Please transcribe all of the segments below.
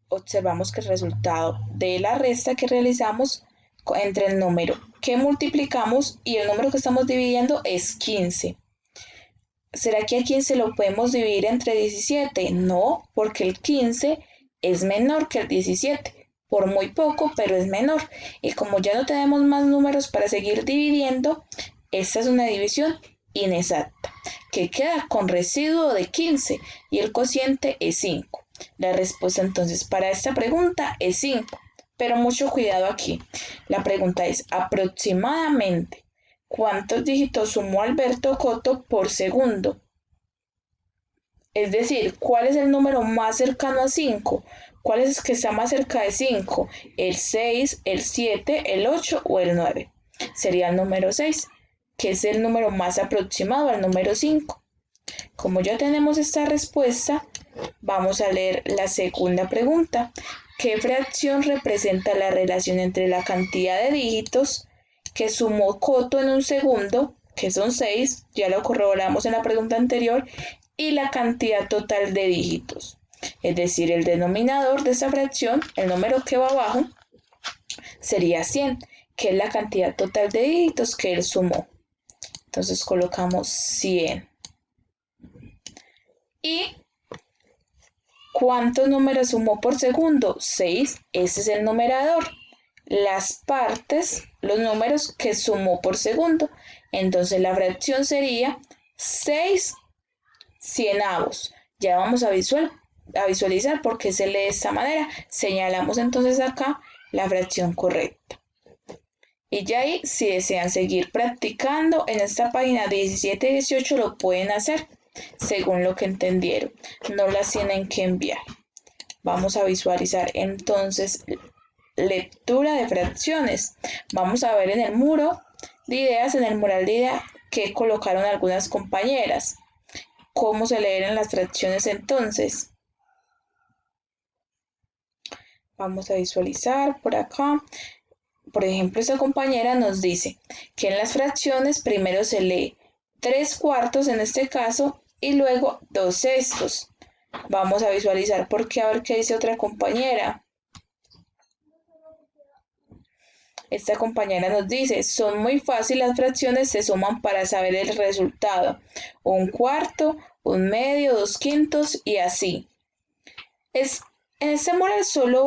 observamos que el resultado de la resta que realizamos entre el número que multiplicamos y el número que estamos dividiendo es 15. ¿Será que a 15 lo podemos dividir entre 17? No, porque el 15 es menor que el 17. Por muy poco, pero es menor. Y como ya no tenemos más números para seguir dividiendo, esta es una división inexacta, que queda con residuo de 15 y el cociente es 5. La respuesta entonces para esta pregunta es 5. Pero mucho cuidado aquí. La pregunta es aproximadamente ¿cuántos dígitos sumó Alberto Coto por segundo? Es decir, ¿cuál es el número más cercano a 5? ¿Cuál es el que está más cerca de 5? ¿El 6, el 7, el 8 o el 9? Sería el número 6, que es el número más aproximado al número 5. Como ya tenemos esta respuesta, vamos a leer la segunda pregunta. ¿Qué fracción representa la relación entre la cantidad de dígitos que sumó Coto en un segundo, que son 6, ya lo corroboramos en la pregunta anterior, y la cantidad total de dígitos? Es decir, el denominador de esta fracción, el número que va abajo, sería 100, que es la cantidad total de dígitos que él sumó. Entonces colocamos 100. ¿Y cuántos números sumó por segundo? 6, ese es el numerador. Las partes, los números que sumó por segundo. Entonces la fracción sería 6 cienavos. Ya vamos a visualizar por qué se lee de esta manera. Señalamos entonces acá la fracción correcta. Y ya ahí, si desean seguir practicando en esta página 17 y 18, lo pueden hacer según lo que entendieron. No las tienen que enviar. Vamos a visualizar entonces lectura de fracciones. Vamos a ver en el muro de ideas, en el mural de ideas que colocaron algunas compañeras. ¿Cómo se leen las fracciones entonces? Vamos a visualizar por acá. Por ejemplo, esta compañera nos dice que en las fracciones primero se lee 3/4 en este caso y luego 2/6. Vamos a visualizar por qué, a ver qué dice otra compañera. Esta compañera nos dice, son muy fáciles las fracciones, se suman para saber el resultado. 1/4, 1/2, 2/5 y así. En este mural solo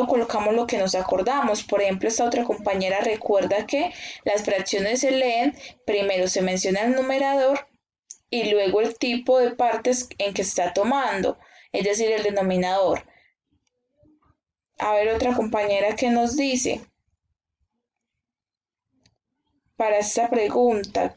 colocamos lo que nos acordamos. Por ejemplo, esta otra compañera recuerda que las fracciones se leen, primero se menciona el numerador y luego el tipo de partes en que está tomando, es decir, el denominador. A ver otra compañera que nos dice para esta pregunta,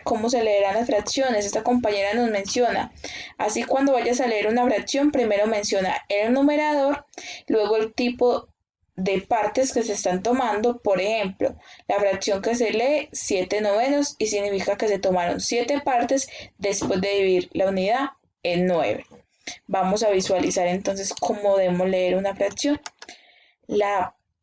¿cómo se leerán las fracciones? Esta compañera nos menciona, así cuando vayas a leer una fracción, primero menciona el numerador, luego el tipo de partes que se están tomando. Por ejemplo, la fracción que se lee 7/9 y significa que se tomaron 7 partes después de dividir la unidad en 9. Vamos a visualizar entonces cómo debemos leer una fracción.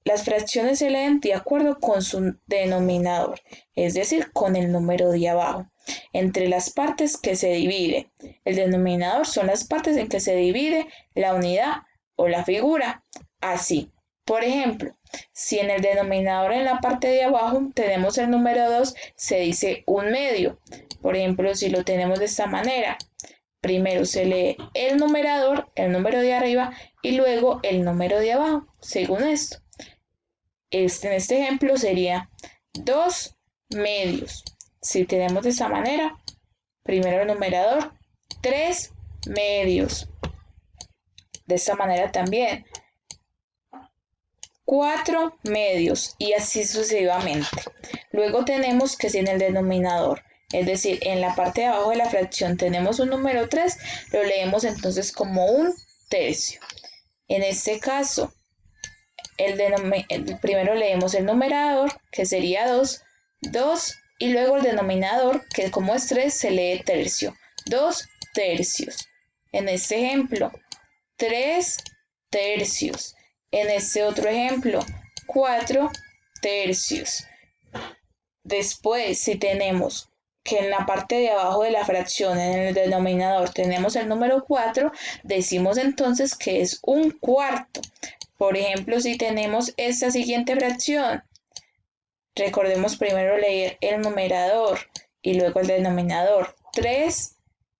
Las fracciones se leen de acuerdo con su denominador, es decir, con el número de abajo, entre las partes que se divide. El denominador son las partes en que se divide la unidad o la figura. Así, por ejemplo, si en el denominador en la parte de abajo tenemos el número 2, se dice 1/2. Por ejemplo, si lo tenemos de esta manera, primero se lee el numerador, el número de arriba, y luego el número de abajo, según esto. En este ejemplo sería 2/2. Si tenemos de esta manera, primero el numerador, 3/2. De esta manera también, 4/2 y así sucesivamente. Luego tenemos que si en el denominador, es decir, en la parte de abajo de la fracción tenemos un número 3, lo leemos entonces como 1/3. En este caso, primero leemos el numerador, que sería 2, 2, y luego el denominador, que como es 3, se lee tercio, 2/3. En este ejemplo, 3/3. En este otro ejemplo, 4/3. Después, si tenemos que en la parte de abajo de la fracción, en el denominador, tenemos el número 4, decimos entonces que es un cuarto. Por ejemplo, si tenemos esta siguiente fracción, recordemos primero leer el numerador y luego el denominador. 3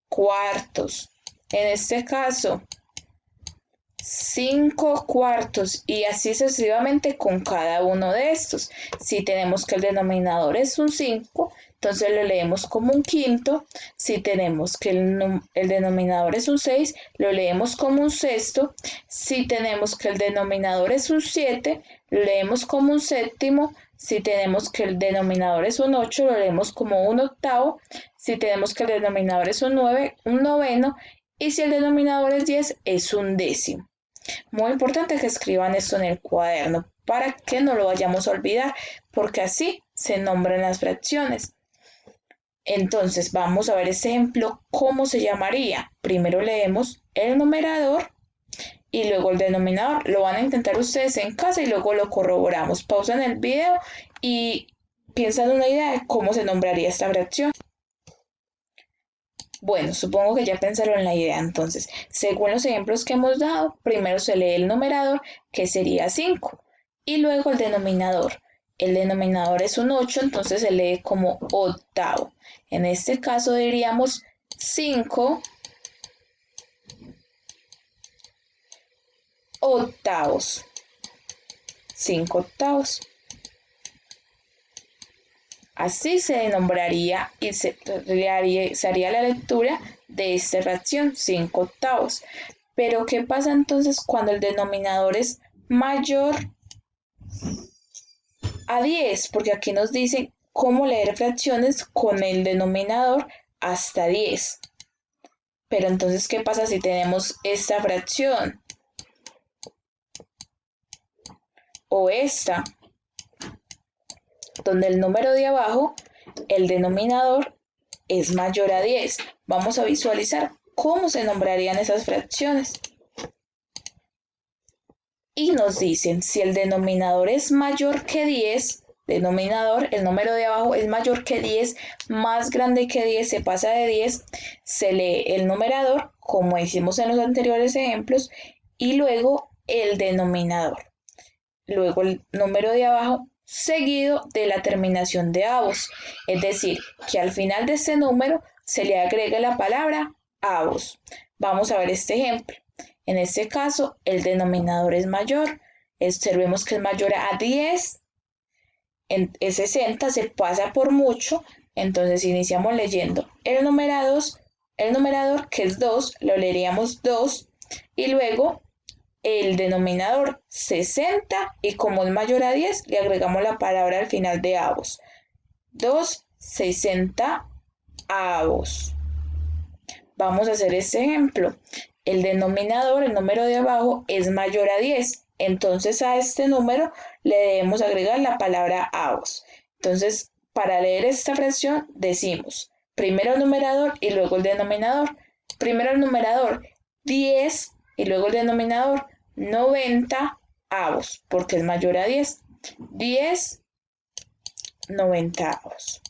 cuartos. En este caso, 5 cuartos y así sucesivamente con cada uno de estos. Si tenemos que el denominador es un 5, entonces lo leemos como un quinto. Si tenemos que el denominador es un 6, lo leemos como un sexto. Si tenemos que el denominador es un 7, lo leemos como un séptimo. Si tenemos que el denominador es un 8, lo leemos como un octavo. Si tenemos que el denominador es un 9, un noveno. Y si el denominador es 10, es un décimo. Muy importante que escriban esto en el cuaderno para que no lo vayamos a olvidar, porque así se nombran las fracciones. Entonces vamos a ver este ejemplo, ¿cómo se llamaría? Primero leemos el numerador y luego el denominador. Lo van a intentar ustedes en casa y luego lo corroboramos. Pausan el video y piensan una idea de cómo se nombraría esta fracción. Bueno, supongo que ya pensaron en la idea. Entonces, según los ejemplos que hemos dado, primero se lee el numerador, que sería 5, y luego el denominador. El denominador es un 8, entonces se lee como octavo. En este caso diríamos 5 octavos. 5 octavos. Así se nombraría y se haría la lectura de esta fracción, 5 octavos. Pero ¿qué pasa entonces cuando el denominador es mayor a 10? Porque aquí nos dicen cómo leer fracciones con el denominador hasta 10. Pero entonces, ¿qué pasa si tenemos esta fracción? O esta, donde el número de abajo, el denominador, es mayor a 10. Vamos a visualizar cómo se nombrarían esas fracciones. Y nos dicen, si el denominador es mayor que 10, denominador, el número de abajo es mayor que 10, más grande que 10, se pasa de 10, se lee el numerador, como hicimos en los anteriores ejemplos, y luego el denominador. Luego el número de abajo seguido de la terminación de avos, es decir, que al final de este número se le agrega la palabra avos. Vamos a ver este ejemplo. En este caso, el denominador es mayor. Observemos que es mayor a 10. Es 60, se pasa por mucho. Entonces iniciamos leyendo el numerador, que es 2, lo leeríamos 2. Y luego el denominador 60 y como es mayor a 10 le agregamos la palabra al final de avos. 2 60 avos. Vamos a hacer este ejemplo. El denominador, el número de abajo, es mayor a 10. Entonces a este número le debemos agregar la palabra avos. Entonces, para leer esta fracción decimos primero el numerador y luego el denominador. Primero el numerador 10 y luego el denominador 90 avos, porque es mayor a 10. 10 90 avos.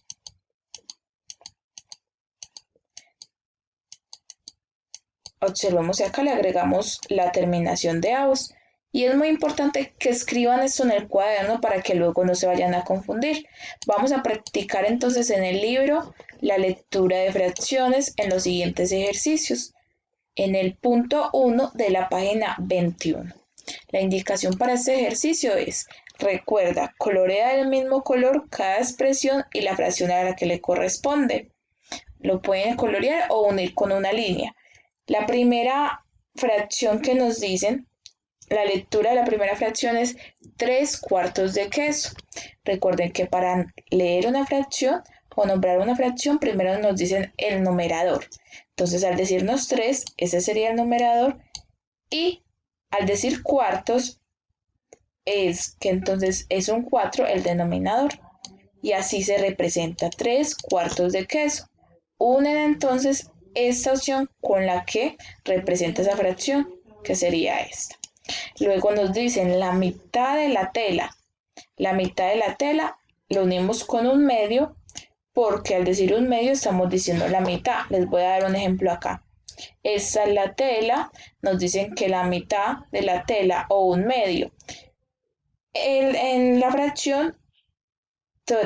Observemos que acá le agregamos la terminación de avos. Y es muy importante que escriban esto en el cuaderno para que luego no se vayan a confundir. Vamos a practicar entonces en el libro la lectura de fracciones en los siguientes ejercicios. En el punto 1 de la página 21. La indicación para este ejercicio es: recuerda, colorea del mismo color cada expresión y la fracción a la que le corresponde. Lo pueden colorear o unir con una línea. La primera fracción que nos dicen, la lectura de la primera fracción es 3 cuartos de queso. Recuerden que para leer una fracción o nombrar una fracción, primero nos dicen el numerador. Entonces, al decirnos 3, ese sería el numerador. Y al decir cuartos, es que entonces es un 4 el denominador. Y así se representa 3 cuartos de queso. Unen entonces esta opción con la que representa esa fracción, que sería esta. Luego nos dicen la mitad de la tela. La mitad de la tela lo unimos con un medio, porque al decir un medio estamos diciendo la mitad. Les voy a dar un ejemplo acá. Esta es la tela, nos dicen que la mitad de la tela o un medio. En la fracción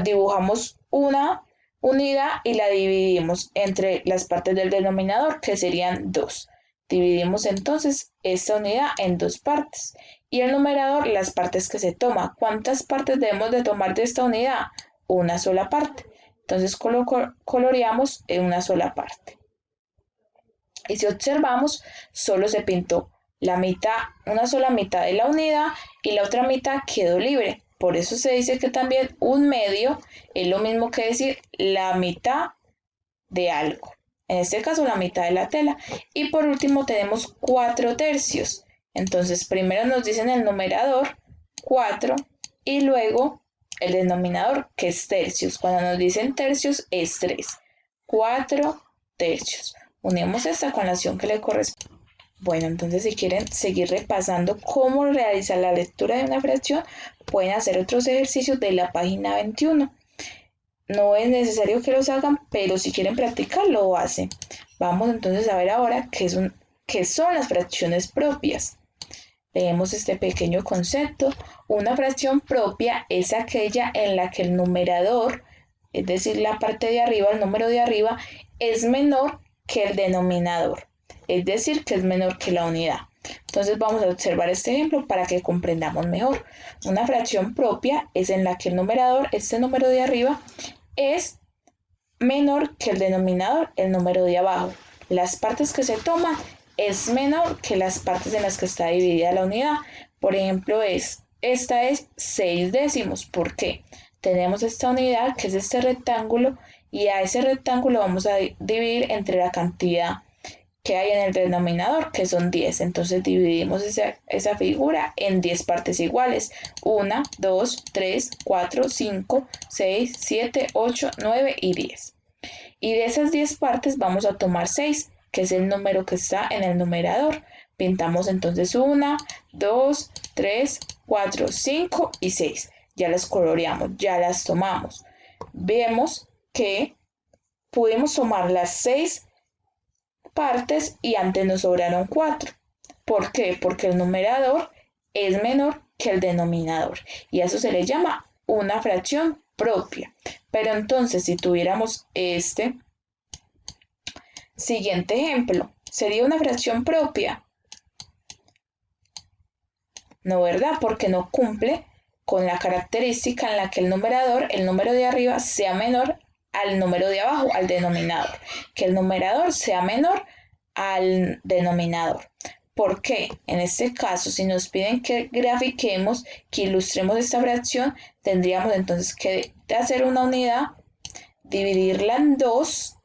dibujamos una unidad y la dividimos entre las partes del denominador, que serían 2. Dividimos entonces esta unidad en 2 partes. Y el numerador, las partes que se toma. ¿Cuántas partes debemos de tomar de esta unidad? Una sola parte. Entonces coloreamos en una sola parte. Y si observamos, solo se pintó la mitad, una sola mitad de la unidad y la otra mitad quedó libre. Por eso se dice que también un medio es lo mismo que decir la mitad de algo. En este caso, la mitad de la tela. Y por último tenemos 4 tercios. Entonces, primero nos dicen el numerador 4 y luego el denominador, que es tercios. Cuando nos dicen tercios es 3. 4 tercios. Unimos esta con la acción que le corresponde. Bueno, entonces si quieren seguir repasando cómo realizar la lectura de una fracción, pueden hacer otros ejercicios de la página 21. No es necesario que los hagan, pero si quieren practicar, lo hacen. Vamos entonces a ver ahora qué son las fracciones propias. Leemos este pequeño concepto. Una fracción propia es aquella en la que el numerador, es decir, la parte de arriba, el número de arriba, es menor que el denominador, es decir, que es menor que la unidad. Entonces vamos a observar este ejemplo para que comprendamos mejor. Una fracción propia es en la que el numerador, este número de arriba, es menor que el denominador, el número de abajo. Las partes que se toman es menor que las partes en las que está dividida la unidad. Por ejemplo, esta es 6 décimos. ¿Por qué? Tenemos esta unidad que es este rectángulo y a ese rectángulo vamos a dividir entre la cantidad que hay en el denominador, que son 10. Entonces dividimos esa figura en 10 partes iguales. 1, 2, 3, 4, 5, 6, 7, 8, 9 y 10. Y de esas 10 partes vamos a tomar 6, que es el número que está en el numerador. Pintamos entonces 1, 2, 3, 4, 5 y 6. Ya las coloreamos, ya las tomamos. Vemos que pudimos tomar las 6 partes y antes nos sobraron 4. ¿Por qué? Porque el numerador es menor que el denominador y a eso se le llama una fracción propia. Pero entonces si tuviéramos este siguiente ejemplo, ¿sería una fracción propia? No, ¿verdad? Porque no cumple con la característica en la que el numerador, el número de arriba, sea menor al número de abajo, al denominador. Que el numerador sea menor al denominador. ¿Por qué? En este caso, si nos piden que grafiquemos, que ilustremos esta fracción, tendríamos entonces que hacer una unidad, dividirla en 2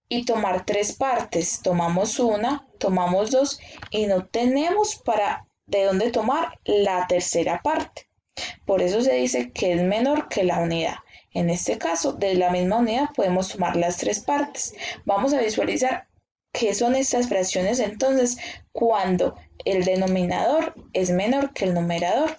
y tomar 3 partes. Tomamos una, tomamos 2 y no tenemos de dónde tomar la tercera parte. Por eso se dice que es menor que la unidad. En este caso, de la misma unidad podemos tomar las 3 partes. Vamos a visualizar qué son estas fracciones entonces cuando el denominador es menor que el numerador.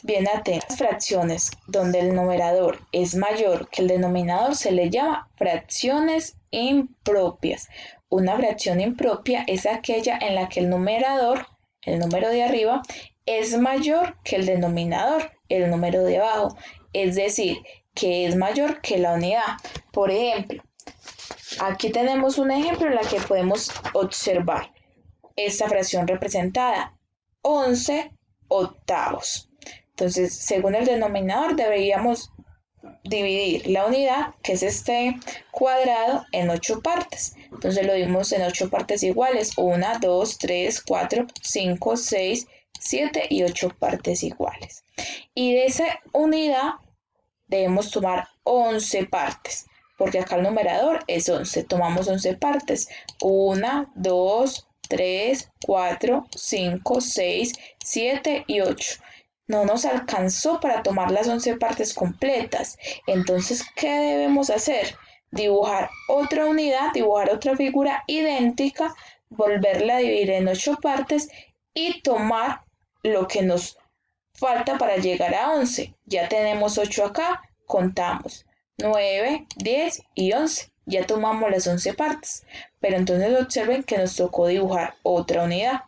Bien atentos, fracciones donde el numerador es mayor que el denominador se le llama fracciones impropias. Una fracción impropia es aquella en la que el numerador, el número de arriba, es mayor que el denominador, el número de abajo, es decir, que es mayor que la unidad. Por ejemplo, aquí tenemos un ejemplo en la que podemos observar esta fracción representada, 11 octavos. Entonces, según el denominador, deberíamos dividir la unidad, que es este cuadrado, en 8 partes. Entonces lo dimos en 8 partes iguales, 1, 2, 3, 4, 5, 6, 7 y 8 partes iguales. Y de esa unidad debemos tomar 11 partes, porque acá el numerador es 11. Tomamos 11 partes, 1, 2, 3, 4, 5, 6, 7 y 8. No nos alcanzó para tomar las 11 partes completas. Entonces, ¿qué debemos hacer? Dibujar otra unidad, dibujar otra figura idéntica, volverla a dividir en 8 partes y tomar lo que nos falta para llegar a 11. Ya tenemos 8 acá, contamos. 9, 10 y 11. Ya tomamos las 11 partes, pero entonces observen que nos tocó dibujar otra unidad.